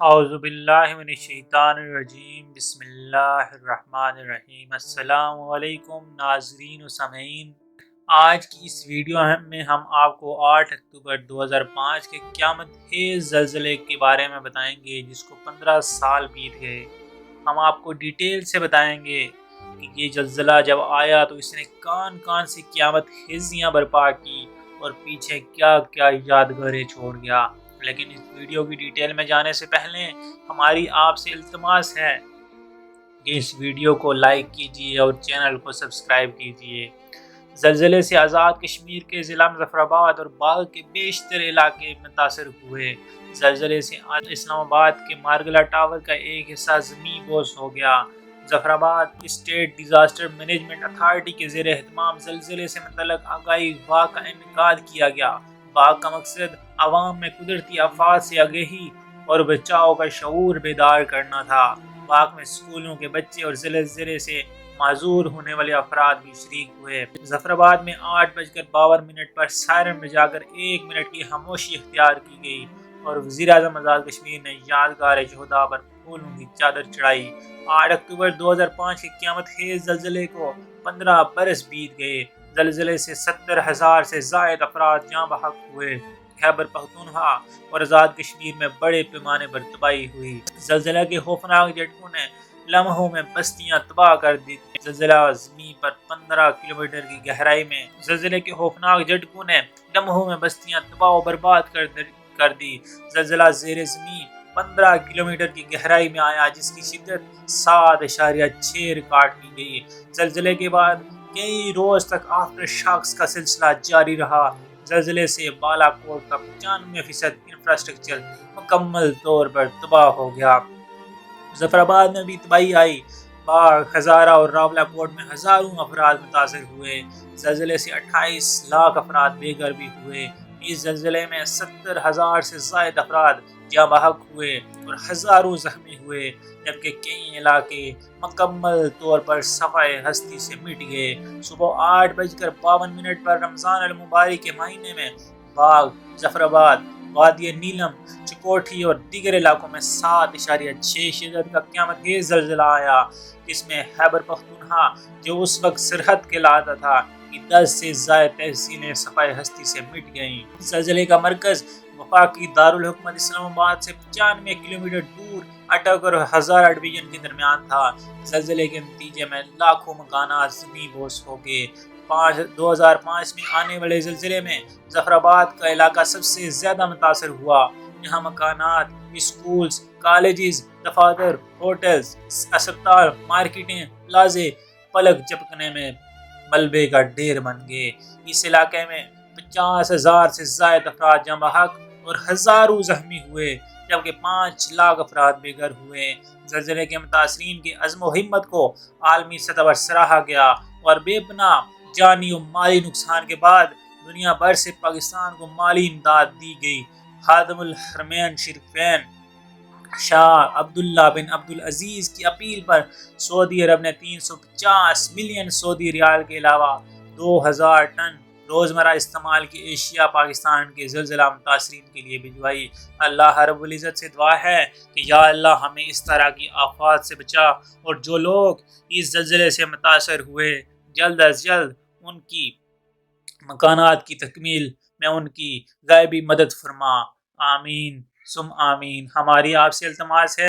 اعوذ باللہ من الشیطان الرجیم، بسم اللہ الرحمن الرحیم۔ السلام علیکم ناظرین و سامعین، آج کی اس ویڈیو میں ہم آپ کو 8 اکتوبر 2005 کے قیامت خیز زلزلے کے بارے میں بتائیں گے، جس کو 15 سال بیت گئے۔ ہم آپ کو ڈیٹیل سے بتائیں گے کہ یہ زلزلہ جب آیا تو اس نے کون سی قیامت خیزیاں برپا کی اور پیچھے کیا کیا یادگاریں چھوڑ گیا۔ لیکن اس ویڈیو کی ڈیٹیل میں جانے سے پہلے ہماری آپ سے التماس ہے کہ اس ویڈیو کو لائک کیجیے اور چینل کو سبسکرائب کیجیے۔ زلزلے سے آزاد کشمیر کے ضلع مظفر آباد اور باغ کے بیشتر علاقے متاثر ہوئے۔ زلزلے سے اسلام آباد کے مارگلا ٹاور کا ایک حصہ زمین بوس ہو گیا۔ مظفر آباد اسٹیٹ ڈیزاسٹر مینجمنٹ اتھارٹی کے زیر اہتمام زلزلے سے متعلق آگاہی واہ کا انعقاد کیا گیا۔ واہ کا مقصد عوام میں قدرتی آفات سے آگہی اور بچاؤ کا شعور بیدار کرنا تھا۔ واہ میں اسکولوں کے بچے اور زلزلے سے معذور ہونے والے افراد بھی شریک ہوئے۔ مظفر آباد میں 8:52 پر سائرن بجا کر 1 منٹ کی خاموشی اختیار کی گئی اور وزیر اعظم آزاد کشمیر نے یادگار شہداء پر پھولوں کی چادر چڑھائی۔ 8 اکتوبر 2005 کے قیامت خیز زلزلے کو 15 برس بیت گئے۔ زلزلے سے 70,000 سے زائد افراد جاں بحق ہوئے۔ خیبر پختونخوا اور آزاد کشمیر میں بڑے پیمانے پر تباہی ہوئی۔ زلزلہ کے خوفناک جھٹکوں نے لمحوں میں بستیاں تباہ کر دی۔ زلزلہ زمین پر 15 کلومیٹر کی گہرائی میں زلزلے کے خوفناک جھٹکوں نے لمحوں میں بستیاں تباہ و برباد کر دی۔ زلزلہ زیر زمین 15 کلومیٹر کی گہرائی میں آیا، جس کی شدت 7.6 ریکارڈ کی گئی۔ زلزلے کے بعد کئی روز تک آفٹر شاکس کا سلسلہ جاری رہا۔ زلزلے سے بالا کوٹ کا 95% انفراسٹرکچر مکمل طور پر تباہ ہو گیا۔ مظفر آباد میں بھی تباہی آئی۔ باغ، ہزارہ اور راولہ کوٹ میں ہزاروں افراد متاثر ہوئے۔ زلزلے سے 28 لاکھ افراد بے گھر بھی ہوئے۔ اس زلزلے میں 70,000 سے زائد افراد جاں بحق ہوئے اور ہزاروں زخمی ہوئے، جبکہ کئی علاقے مکمل طور پر صفحۂ ہستی سے مٹ گئے۔ صبح 8:52 پر رمضان المبارک کے مہینے میں باغ، مظفر آباد، وادی نیلم، چکوٹھی اور دیگر علاقوں میں 7.6 شدت کا قیامت خیز زلزلہ آیا، جس میں خیبر پختونخوا، جو اس وقت سرحد کہلاتا تھا، کی 10 سے زائد تحصیلیں صفحۂ ہستی سے مٹ گئیں۔ زلزلے کا مرکز وفاقی دارالحکومت اسلام آباد سے 95 کلومیٹر دور اٹک اور ہزارہ ڈویژن کے درمیان تھا۔ زلزلے کے نتیجے میں لاکھوں مکانات زمین بوس ہو گئے۔ 2005 میں آنے والے زلزلے میں مظفر آباد کا علاقہ سب سے زیادہ متاثر ہوا۔ یہاں مکانات، اسکولز، کالجز، دفاتر، ہوٹلز، اسپتال، مارکیٹیں، پلازے پلک جھپکنے میں ملبے کا ڈھیر بن گئے۔ اس علاقے میں 50,000 سے زائد افراد جاں بحق اور ہزاروں زخمی ہوئے، جبکہ 5 لاکھ افراد بے گھر ہوئے۔ زلزلے کے متاثرین کی عزم و ہمت کو عالمی سطح پر سراہا گیا اور بے پناہ جانی و مالی نقصان کے بعد دنیا بھر سے پاکستان کو مالی امداد دی گئی۔ خادم الحرمین شریفین شاہ عبداللہ بن عبدالعزیز کی اپیل پر سعودی عرب نے 350 ملین سعودی ریال کے علاوہ 2,000 ٹن روزمرہ استعمال کی اشیاء پاکستان کے زلزلہ متاثرین کے لیے بھجوائی۔ اللہ رب العزت سے دعا ہے کہ یا اللہ ہمیں اس طرح کی آفات سے بچا، اور جو لوگ اس زلزلے سے متاثر ہوئے جلد از جلد ان کی مکانات کی تکمیل میں ان کی غیبی مدد فرما۔ آمین ثم آمین۔ ہماری آپ سے التماس ہے